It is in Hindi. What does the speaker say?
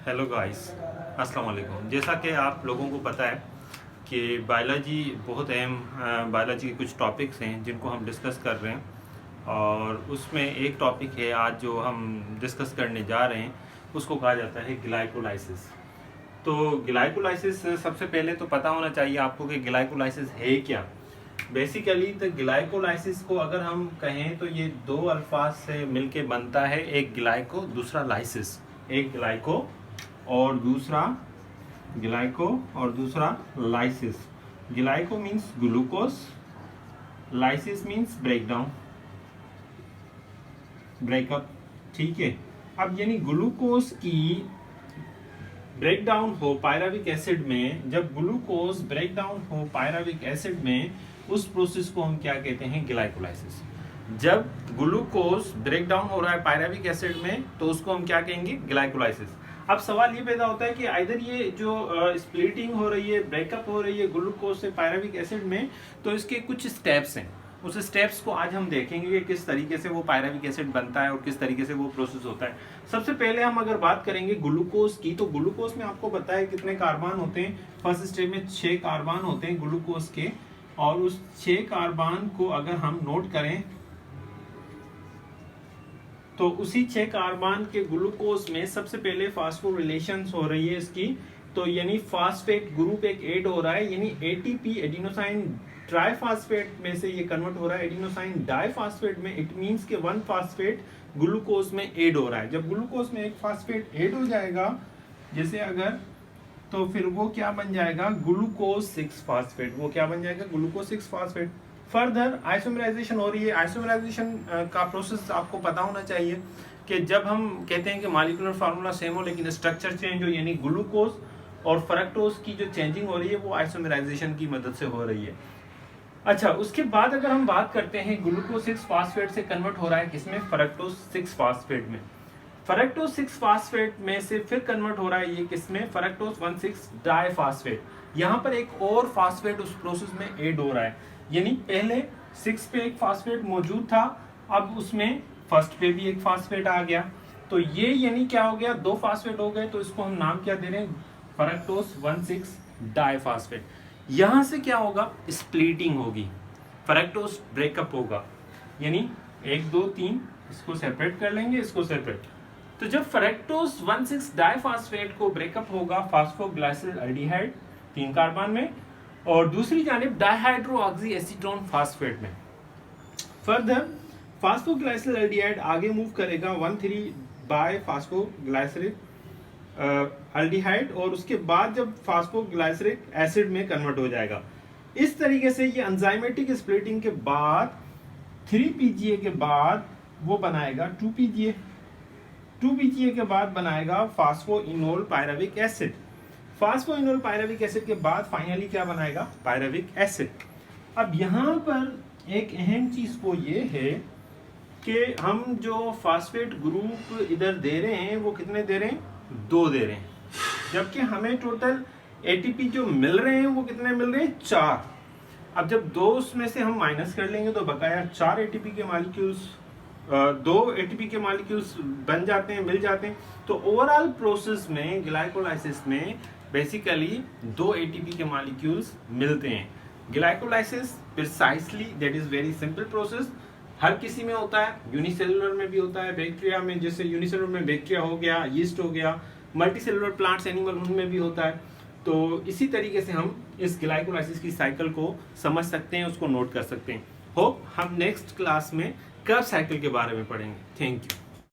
हेलो गाइस, अस्सलाम वालेकुम। जैसा कि आप लोगों को पता है कि बायोलॉजी बहुत अहम बायोलॉजी के कुछ टॉपिक्स हैं जिनको हम डिस्कस कर रहे हैं और उसमें एक टॉपिक है आज जो हम डिस्कस करने जा रहे हैं, उसको कहा जाता है ग्लाइकोलाइसिस। तो ग्लाइकोलाइसिस सबसे पहले तो पता होना चाहिए आपको कि ग्लाइकोलाइसिस है क्या। बेसिकली तो ग्लाइकोलाइसिस को अगर हम कहें तो ये दो अल्फाज से मिलके बनता है, एक ग्लाइको दूसरा लाइसिस। एक ग्लाइको और दूसरा lysis. Glyco means glucose, lysis means breakup. ठीक है, अब यानी ग्लूकोज की ब्रेकडाउन हो पायराविक एसिड में, जब ग्लूकोज ब्रेकडाउन हो पायराविक एसिड में, उस प्रोसेस को हम क्या कहते हैं? ग्लाइकोलाइसिस। जब ग्लूकोज ब्रेकडाउन हो रहा है पायराविक एसिड में तो उसको हम क्या कहेंगे? ग्लाइकोलाइसिस। अब सवाल ये पैदा होता है कि आइदर ये जो स्प्लिटिंग हो रही है, ब्रेकअप हो रही है ग्लूकोज से पायराविक एसिड में, तो इसके कुछ स्टेप्स हैं। उस स्टेप्स को आज हम देखेंगे कि किस तरीके से वो पायराविक एसिड बनता है और किस तरीके से वो प्रोसेस होता है। सबसे पहले हम अगर बात करेंगे ग्लूकोज की, तो ग्लूकोज में आपको पता है कितने कार्बन होते हैं? फर्स्ट स्टेप में 6 कार्बन होते हैं ग्लूकोज के, और उस 6 कार्बन को अगर हम नोट करें तो उसी 6 कार्बन के ग्लूकोज में सबसे पहले फास्फोरिलेशंस हो रही है इसकी, तो यानी फास्फेट ग्रुप एक ऐड हो रहा है, यानी एटीपी एडिनोसाइन ट्राइफॉस्फेट में से ये कन्वर्ट हो रहा है एडिनोसाइन डाइफॉस्फेट में। इट मींस के 1 फास्फेट ग्लूकोज में ऐड हो रहा है। जब ग्लूकोज में एक फास्फेट ऐड हो जाएगा जैसे अगर, तो फिर वो क्या बन जाएगा? Glucose 6 phosphate. वो क्या बन जाएगा? Glucose 6 phosphate. फर्दर आइसोमराइजेशन हो रही है। आइसोमराइजेशन का प्रोसेस आपको पता होना चाहिए कि जब हम कहते हैं कि मॉलिक्यूलर फार्मूला सेम हो लेकिन स्ट्रक्चर चेंज हो, यानी ग्लूकोज और फ्रक्टोज की जो चेंजिंग हो रही है वो आइसोमराइजेशन की मदद से हो रही है। अच्छा, उसके बाद अगर हम बात करते हैं ग्लूकोज 6 फास्फेट से कन्वर्ट हो रहा है किसमें? फ्रक्टोज 6 फास्फेट में। फ्रक्टोज 6 फास्फेट में से फिर कन्वर्ट हो रहा है ये किसमें? Fructose 1,6 diphosphate. यहाँ पर एक और फास्फेट उस प्रोसेस में ऐड हो रहा है, यानी पहले 6 पे एक फास्फेट मौजूद था, अब उसमें फर्स्ट पे भी एक फास्फेट आ गया, तो ये यानी क्या हो गया? 2 फास्फेट हो गए, तो इसको हम नाम क्या दे रहे हैं? Fructose 1,6 diphosphate. यहां से क्या होगा? स्प्लिटिंग होगी, फ्रक्टोज ब्रेकअप होगा, यानी 1 2 3 इसको सेपरेट कर लेंगे, इसको सेपरेट। तो जब फ्रक्टोज 1,6 डाइफॉस्फेट को ब्रेकअप होगा फास्फोग्लाइसिल एल्डिहाइड 3 कार्बन में, और दूसरी जानिब डाइहाइड्रोऑक्सी एसीटोन फास्फेट में। फर्दर फास्फोग्लाइसिल एल्डिहाइड आगे मूव करेगा 1,3 बाय फास्फोग्लाइसरिक एल्डिहाइड, और उसके बाद जब फास्फोग्लाइसरिक एसिड में कन्वर्ट हो जाएगा। इस तरीके से ये एंजाइमेटिक स्प्लिटिंग के बाद 3 के बाद वो बनाएगा 2 के बाद बनाएगा फास्फोइनोल पायराविक एसिड। फास्फोइनोल पायराविक एसिड के बाद फाइनली क्या बनाएगा? पायराविक एसिड। अब यहाँ पर एक अहम चीज को ये है कि हम जो फास्फेट ग्रुप इधर दे रहे हैं वो कितने दे रहे हैं? 2 दे रहे हैं, जबकि हमें टोटल एटीपी जो मिल रहे हैं वो कितने मिल रहे हैं? 4। अब जब 2 उसमें से हम माइनस कर लेंगे तो बकाया 4 एटीपी के मॉलिक्यूल्स 2 एटीपी के मॉलिक्यूल्स बन जाते हैं, मिल जाते हैं। तो ओवरऑल प्रोसेस में ग्लाइकोलाइसिस में बेसिकली 2 एटीपी के मॉलिक्यूल्स मिलते हैं। Glycolysis precisely that is very simple process, हर किसी में होता है, यूनिसेलुलर में भी होता है, बैक्टीरिया में, जैसे यूनिसेलुलर में बैक्टीरिया हो गया, यीस्ट हो गया, मल्टीसेलुलर प्लांट्स एनिमल उनमें भी होता है। तो इसी तरीके से हम इस ग्लाइकोलाइसिस की साइकिल को समझ सकते हैं, उसको नोट कर सकते हैं। होप हम नेक्स्ट क्लास में कर्व साइकिल के बारे में पढ़ेंगे। Thank you.